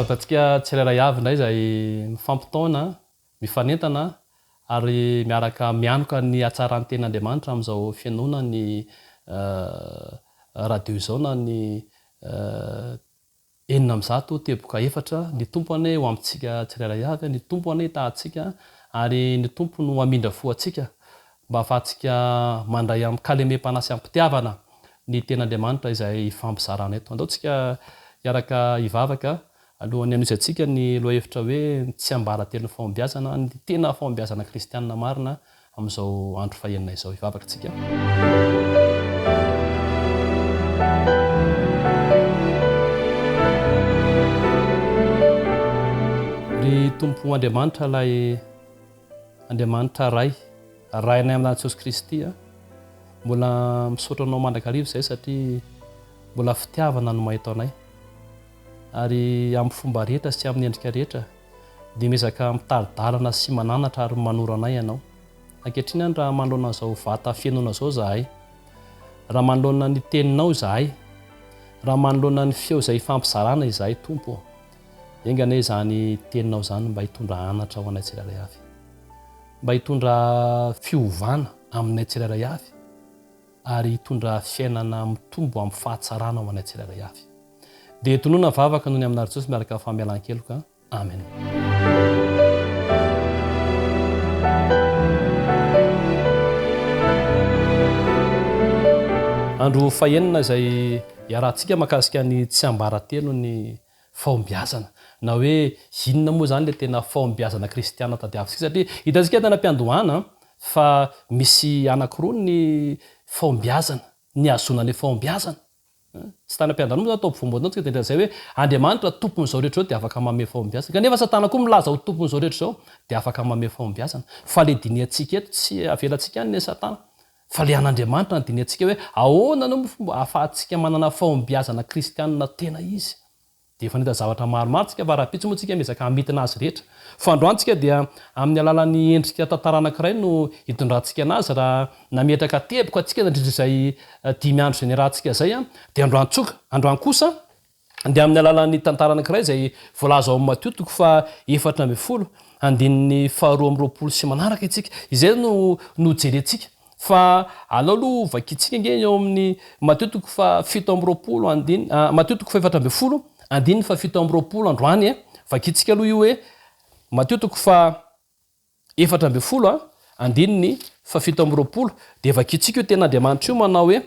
Taontsika tsirairay avy indray izay mifampitaona, mifanentana ary miaraka mianoka ny hatsaran'ny ten'Andriamanitra amin'izao fianoana ny radio izao na ny 900 ny tompony ho amintsika tsirairay avy, ny tompony tahantsika ary ny tompony ho amindra fo antsika mba ahafahantsika mandray amin'ny kalemem-panasy am-pitiavana ny ten'Andriamanitra izay fampizarana eto. Andaontsika hiaraka hivavaka alohan'ny anoisantsika ny lohahevitra hoe tsy ambara-telo ny fahombiazana, ny tena fahombiazana kristianina marina amin'izao andro fahenina izao. Hivavaka antsika. Ry Tompo Andriamanitra ilay Andriamanitra ray rainay amin'n'an'i Jesosy Kristy, mbola misaotra anao mandrakarivo izay satria mbola fitiavana no mahita anay ary amin'ny fomba rehetra sy amin'ny endrika rehetra dia miezaka mitari-dalana sy mananatra ary manoro anay ianao. Ankehitriny any raha manoloana izao vata fianoana izao izahay, raha manoloana ny teninao izahay, raha manoloana ny feo izay fampizarana izahay Tompo, engane izany teninao izany mba hitondra anatra ho anay tsirairay avy, mba hitondra fiovana aminay tsirairay avy ary hitondra fiainana mitombo amin'ny fahatsarana ho anay tsirairay avy. Dia tonoana vavaka noho ny amin'ary Jesosy miaraka famialan-keloka. Amen. Andro fahenina izay iarahantsika mahakasika ny tsy ambara-telo ny fahombiazana, na hoe inona moa izany ilay tena fahombiazana kristiana tadiavintsika, satria hitantsika tena mpiandohana fa misy anankiroa ny fahombiazana, ny azonany fahombiazana. Tsy tany am-piandanao moa atao mpivombona antsika dia izay hoe Andriamanitra tompon'izao rehetra izao dia afaka manome fahombiazana, kanefa Satana koa milaza ho tompon'izao rehetra izao dia afaka manome fahombiazana. Fa ilay diniantsika eto tsy avelantsika ihany ny Satana, fa ilay an'Andriamanitra ny diniantsika hoe ahoana no fomba ahafahantsika manana fahombiazana kristianina tena izy. Dia efa nahita zavatra maromaro tsika fa raha-pitsy moa tsika miezaka hamitina azy rehetra. Fa androantsika dia amin'ny alalan'ny endrika tantara anankiray no hitondrantsika anazy raha nametraka teboka antsika nandritra izay 5 andro izay niarahantsika izay, dia androany kosa dia amin'ny alalan'ny tantara anankiray izay voalaza ao amin'ny Mateo 4:20 andininy 2:20 sy manaraka itsika. Izay no jerentsika. Fa alao aloha vakitsika nge eo amin'ny Mateo 7:20 Mateo 4:20 andininy 7:20 androany, vakitsika aloha io hoe Mateo 4:20 andininy 7:20 dia vakitsika io tena Andriamanitra io manao hoe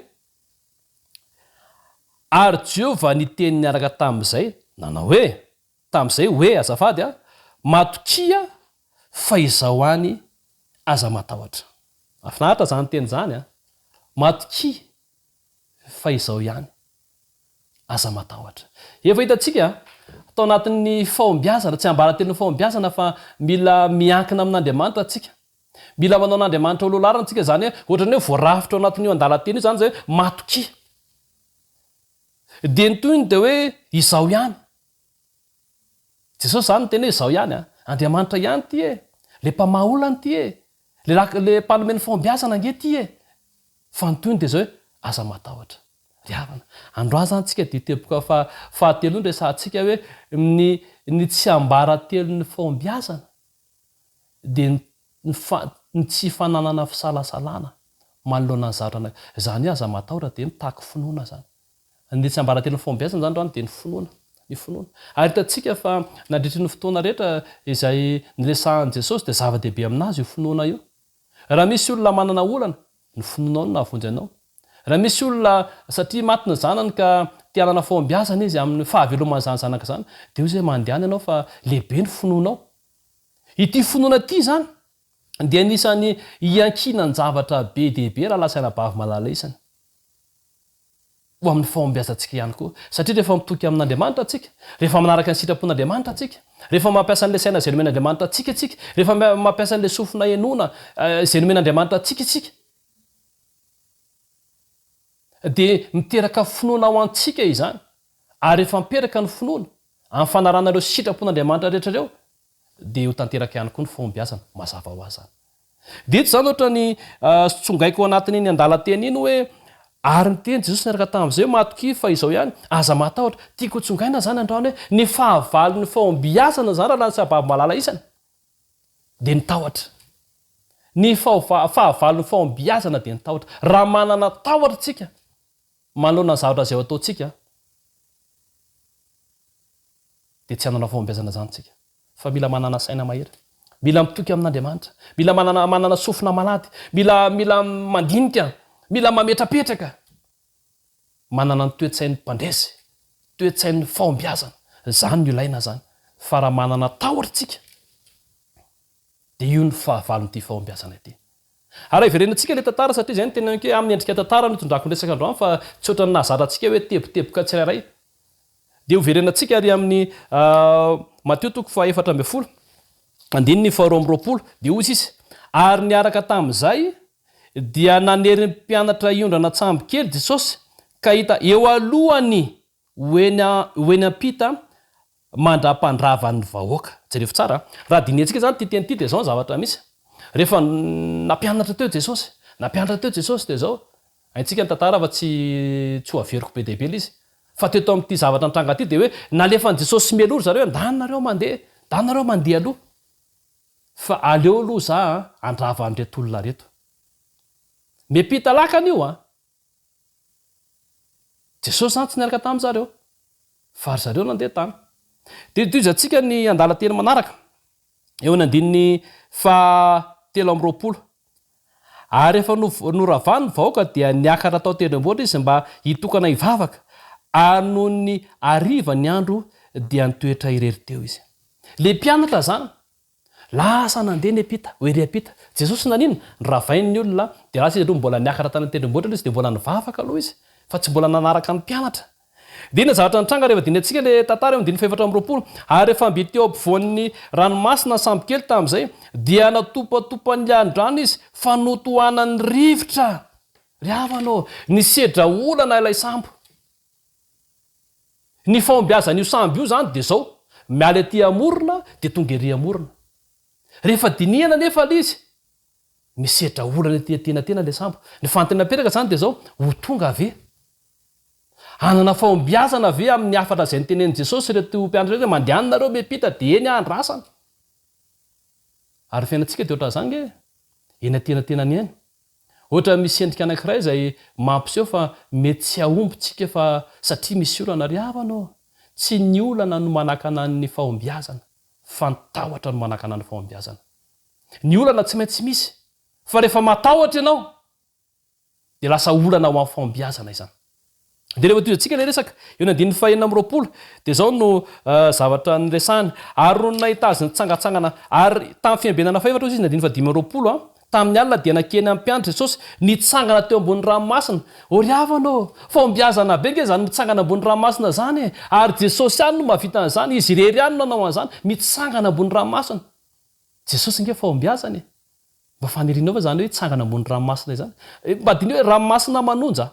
ary Jehovah ny teny niaraka tamin'izay nanao hoe tamin'izay hoe azafady matokia fa izao any aza matahotra. Afinaritra zany teny zany, matokia fa izao ihany aza matahotra. Efa hitantsika atao anatin'ny fahombiazana, tsy ambara-telo ny fahombiazana fa mila miankina amin'Andriamanitra atsika, mila manao an'Andriamanitra ololarana antsika zany hoe ohatrany hoe voarafitra ao anatin'io andalan-teny io zany zay hoe matokia. Dia ny toyny dia hoe izao ihany. Jesosy zany ny teny hoe izao ihany, Andriamanitra ihany ty le mpamaha olana ty le mpanome fahombiazana ange ty fa ny toyny dia zao hoe aza matahotra. Riavana. Androany zany tsika dia teboka fahatelo ny resahantsika hoe ny tsy ambara-telo ny fahombiazana dia ny tsy fananana fisalasalana manoloana ny zavatra zany aza matahotra dia mitaky finoana zany. Ny tsy ambara-telo ny fahombiazana zany rano dia ny finoana. Ary hitantsika fa nandritry ny fotoana rehetra izay niresahan'i Jesosy dia zava-dehibe aminazy io finoana io. Raha misy olona manana olana, ny finoanao no nahavonjy anao. Raha misy olona satria maty ny zanany ka tianana fahombiazana izy amin'ny fahavelomany zany zanaka zany, dia io zay mandehana ianao fa lehibe ny finoanao. Ity finoana ity zany dia anisan'ny iankinany zavatra be dehibe raha lasaina bavy malala isany ho amin'ny fahombiazantsika ihany koa. Satria rehefa mitoky amin'Andriamanitra atsika, rehefa manaraka ny sitrapon'Andriamanitra atsika, rehefa mampiasa an'ilay saina izay nomen'Andriamanitra atsika, rehefa mampiasa an'ilay sofina henoana izay nomen'Andriamanitra atsika, dia miteraka finoana ho antsika izany. Ary rehefa miperaka ny finoana amin'ny fanarana ireo sitrapon'Andriamanitra rehetra ireo, dia ho tanteraka ihany koa ny fahombiazana mazava ho azy. Dia ito zany ohatra ny tsongaiko anatin'iny andalan-teny iny hoe ary nyteny jesosy niaraka tamin'izay hoe matoki fa izao ihany aza matahotra tiako tsongaina zany andrano hoe ny fahavalony faombiazana zany raha lany sababo malala isany de nitahotra ny fahavalony faombiazana de nitahotra raha manana tahotra tsika manoloana ny zavatra zay ataotsika de tsy hanana faombiazana zany tsika fa mila manana saina mahery mila mitoky amin'Andriamanitra mila manana sofina malady mila mandinika mila mametrapetraka manana ny toe-tsain'ny mpandresy toe-tsain'ny faombiazana zany no ilaina zany fa raha manana tahotra tsika de io ny fahavalon'ity faombiazana ity ary iverenantsika le tantara satria zay ny tena hoe amin'ny endrika tantara no itondrako resaka androany fa tsy ohatran'ny nazarantsika hoe teboteboka tsirairay de overenantsika ary amin'ny Matteo 4:20 andininy 2:20 de ozy izy ary niaraka tamin'izay dia nanery mpianatra iondrana tsambo kely Jesosy ka hita eo alohany hoeny ampita mandra-pandravan'ny vahoaka jereo tsara raha dinetsika zany titeny ty de zao ny zavatra misy rehefa nampianatra teo Jesosy de zao aintsika ny tantara fa tsy ho averiko be dehibe izy fa teto amin'ity zavatra nitranga ty de hoe nalefan'i Jesosy mielory zareo ndanareo mandeha aloha fa aleo aloha za andrava an'reto olona reto mepita lakana io Jesosy zany tsy niaraka tamin'zareo fa ry zareo nandeha tany de toizantsika ny andalateny manaraka eo ny andininy 3:20 ary efa noravany ny vahoaka dia niakatra tao tendrombohitra izy mba hitokana hivavaka ary noho ny ariva ny andro dia nitoetra irery teo izy le mpianatra zany lasa nandeha ny apita hoery apita Jesosy nanino nyravain'ny olona de lasa izy aloha mbola niakatra tany tendrombohitra izy de mbola nivavaka aloha izy fa tsy mbola nanaraka ny mpianatra de ina zavatra nitranga rehefa dinetsika le tantara eo am'diny 4:20 ary rehefa mby teo ampovoan'ny ranomasina sambo kely tamin'izay dia natopatopany andrano izy fa notohanany rivotra ry avanao ny sedra olana ilay sambo ny faombiazan'io sambo io zany de zao miala aty amorona de tonga ery amorona rehefa dinihana nefa l izy misedra olana tena le sambo ny fantena peraka zany de zao ho tonga ave anana faombiazana ave amin'ny afatra zay nytenen'i Jesosy reto mpianatra hoe mandehanareo mepita de eny andrasana ary fiainantsika de oatra zany eny atenatenany eny ohatra misy endrika anankiray zay mampiseho fa mety tsy aombontsika fa satria misy olana ry avanao tsy ny olana no manakana ny faombiazana fa nitahotra no manakana ny faombiazana ny olana tsy maintsy misy fa rehefa matahotra ianao de lasa olana ho amin'ny faombiazana izany de rehefa toizantsika le resaka eo ny andininy 4:20 de zao no zavatra nyresahany ary ro nahitazy nitsangatsangana ary tamin'ny fiambenana 4 ozy izy ny andininy 5:20 tamin'ny alina dia nakeny amin'ny mpianatra Jesosy nitsangana teo ambony ranomasina ry avanao faombiazana be nge zany mitsangana ambony ranomasina zany ary Jesosy ihany no mahavita an'izany izy irery ihany nanao an'izany mitsangana ambony ranomasina Jesosy nge faombiazany mba fanirianao fa zany hoe tsangana ambony ranomasina izany mba diny hoe ranomasina manonja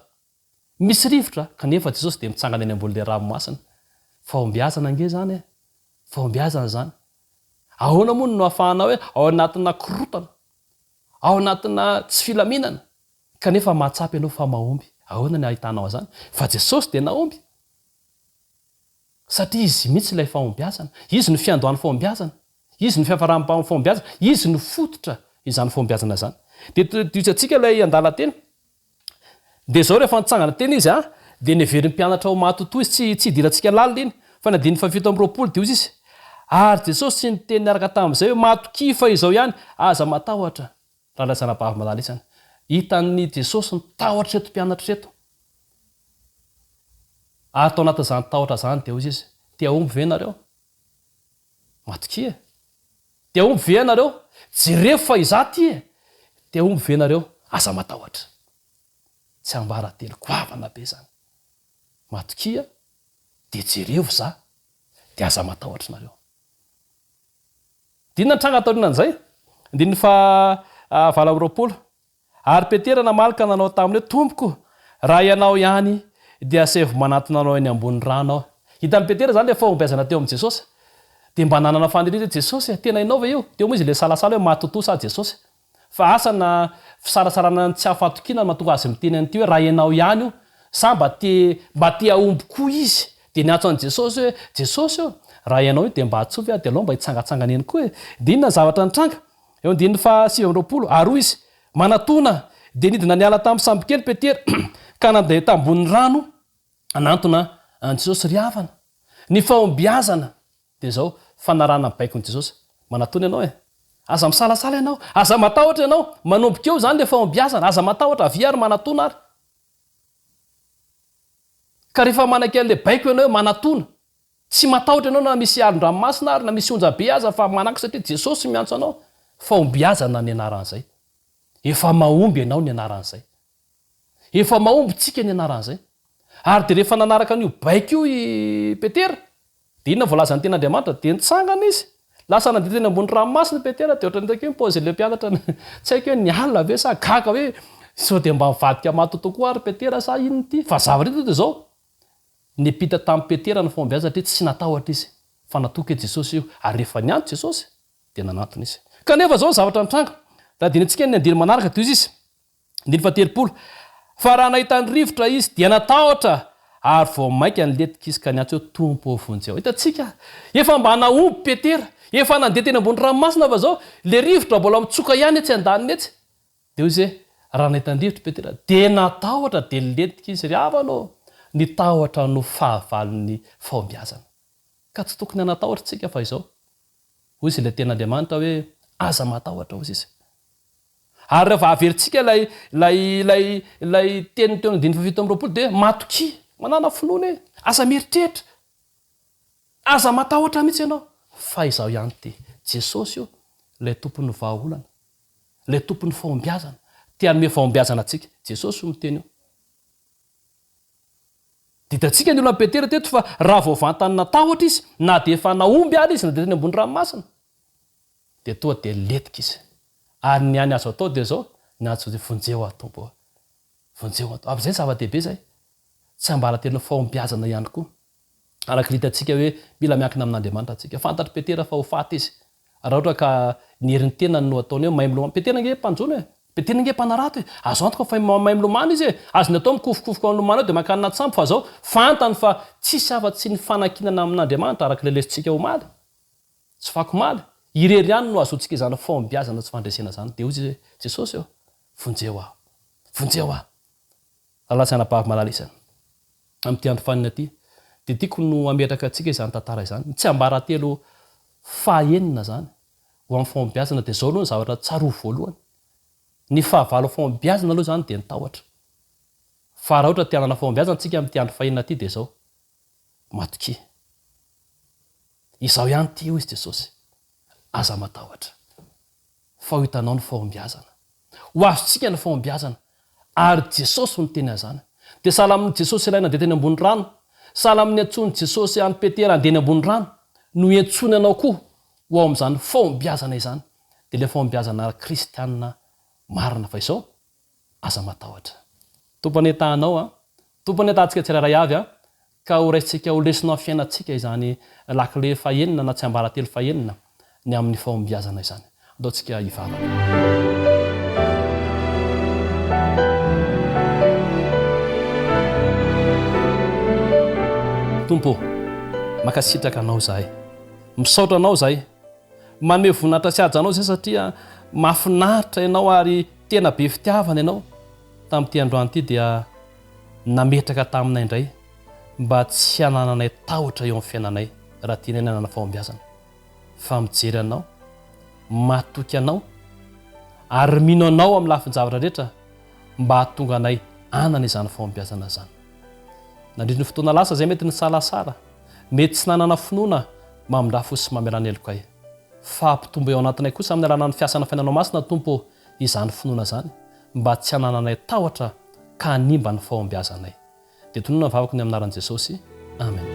misy rivotra kanefa Jesosy de mitsangana eny ambony le ranomasina faombiazana nge zany faombiazana zany ahoana moa no ahafahana hoe ao anatina korotana ao anatina tsy filaminana kanefa mahatsapy ianao fa mahomby ahoana ny ahitanao zany fa Jesosy de naomby satria izy mihitsy ilay faombiazana izy no fiandohan'ny faombiazana izy no fiafaram-ny faombiazana izy no fototra izany faombiazana zany de toizantsika ilay andalateny de zao rehefa nitsangana teny izy de neverin'ny mpianatra ao matoto izy tsy idirantsika lalina iny fa ny andininy 7:20 de ozy izy ary Jesosy sy nyteny niaraka tamin'izay hoe matoki fa izao ihany aza matahotra raha lasana bavy malala isany hitan'ny Jesosy nitahotra reto mpianatra reto ary tao anatin'izany tahotra zany de ozy izy tia omby ve nareo matoki tia omby ve nareo jereo fa izaty tia omby ve nareo aza matahotra tsy ambaratelo goavana be zany matokia de jereo za de aza matahotra nareo dinona nitranga taorinan'izay andininy 20 ary Petera namalika nanao taminy hoe tompoko raha ianao ihany de asevo manatonanao eny ambony rano ao hitan'ny Petera zany le faombiazana teo amin'i Jesosy de mba nanana faniriza Jesosy tena inaova io teo moa izy le salasala hoe matoto sa Jesosy fa asana fisarasarana tsy hafatokina matonga azy miteny an'ity hoe raha ianao ihany io sa mba te aomby koa izy de niatso an' jesosy hoe jesosy io raha ianao io de mba atsovy a de aloha mba hitsangatsangana eny koa e de inona zavatra nitranga eo diny fa 7 ary izy manatona de nidina niala tamin'ny sambokely petera ka nandeha tambony rano anantona an jesosy ry havana ny faombiazana de zao fanarana baiko n jesosy manatona ianao e aza misalasala ianao aza matahotra ianao manomboka eo zany le faombiazana aza matahotra avy ary manatona ary ka rehefa manakele baiko ianao hoe manatona tsy matahotra ianao na misy alon-dranomasina ary na misy onjabe aza fa manako satria jesosy miantso anao faombiazana ny anaran'izay efa mahomby ianao ny anaran'izay efa mahomby tsika ny anaran'izay ary de rehefa nanaraka an'io baiko io i petera de inona voalazany ten'andriamanitra de nitsangana izy lasa nandeha teny ambony ranomasina petera de ohatran'itako hoe mipozy le mpianatra tsy haiko hoe ny alina ve sa gaga hoe sao de mba mivadika matotokoa ary petera sa ino ty fa zavatra ito de zao nypita tamin'ny petera ny faombiazana satria tsy natahotra izy fa natoka e jesosy io ary rehefa nianto jesosy de nanantona izy kanefa zao zavatra nitranga da dinitsika ny andiny manaraka toy izy ndiny fa fa raha nahita ny rivotra izy dia natahotra ary vao mainka nyletika izy ka niantso hoe tompo vonjeo hitatsika efa mba naomby petera efa nandeha teny ambony ranomasina fa zao le rivotra mbola mitsoka ihany etsy andaniny etsy de hoy izy raha nahita ny rivotra petera de natahotra de niletika izy ry havano ny tahotra no fahavalon'ny faombiazana ka tsy tokony anatahotra tsika fa izao hoy izy le ten'andriamanitra hoe aza matahotra ozy izy ary rehefa averintsika lay teny teo diny fa 7 de matoky manana finoana e aza mieritreritra aza matahotra mihitsy ianao fa izao ihany ty jesosy io lay tompony vahaolana lay tompony faombiazana te anome faombiazana atsika jesosy io miteny io ditatsika ny olona petera teto fa raha vaovantany natahotra izy na de efa naomby ary izy na de teny ambony ranomasina de toa de letika izy ary ny any azo atao de zao nyantso vonjeo atompo vonjeo atao am'izay zava-dehibe zay tsy ambala tena faombiazana ihany koa araka litatsika hoe mila miankina amin'andriamanitra atsika fantatry petera fa ho faty izy raha ohatra ka ny herin'ny tena no ataony hoe mahay milomano petera nge mpanjony hoe petera nge mpanarato hoe azo antoka fa mahay milomano izy e azony atao mikofokofoka milomano eo de makanina tsampo fa zao fantany fa tsisy afa-tsy ny fanankinana amin'andriamanitra araka lelesitsika ho maly tsy fako maly irery ihany no azotsika izany faombiazana tsy fandresena zany de ozy hoe jesosy eo vonjeo ah alatsanabavy malalisana am'ty andro fanina aty de tiako no ametraka atsika izany tantara izany tsy ambaratelo fahenina zany ho amin'ny faombiazana de zao aloha ny zavatra tsaro voalohany ny fahavalo faombiazana aloha zany de nitahotra fa raha ohatra tianana faombiazana tsika am'ty andro fahenina aty de zao matoky izao ihany ty io izy jesosy aza matahotra fa ho hitanao ny faombiazana ho azotsika ny faombiazana ary jesosy ny teny azany de sala amin'ny jesosy ilay nandeha teny ambony rano sala amin'ny antsony jesosy any petera andeny ambony rano no entsony anao koa ho ao am'izany faombiazana izany de le faombiazana kristianina marina fa izao aza matahotra tompony etahanao a tompony etahantsika tsirairay avy a ka ho raisitsika ho lesinao fiainatsika izany lakile fahenina na tsy ambaratelo fahenina ny amin'ny faombiazana izany ataotsika hivavaka tompo makasitraka anao zahay misaotra anao zahay manome voninahitra sy aja anao zay satria mahafinaritra ianao ary tena be fitiavana ianao tamin'ity androany ity dia nametraka taminay indray mba tsy hanananay tahotra eo amin'ny fiainanay raha tianay nanana faombiazana fa mijery anao matoky anao ary mino anao amin'ny lafin-javatra rehetra mba hahatonga anay anana izany faombiazana zany nandrindry fotoana lasa zay mety ny salasara mety tsy nanana finoana mamindra fo sy mamelana elokay fa ampitombo eo anatinay kosa amin'ny alana ny fiasana fiainanao masina tompo izany finoana zany mba tsy hanananay tahotra ka hanimba ny faombiazanay de tonona vavako ny aminaran'i Jesosy amen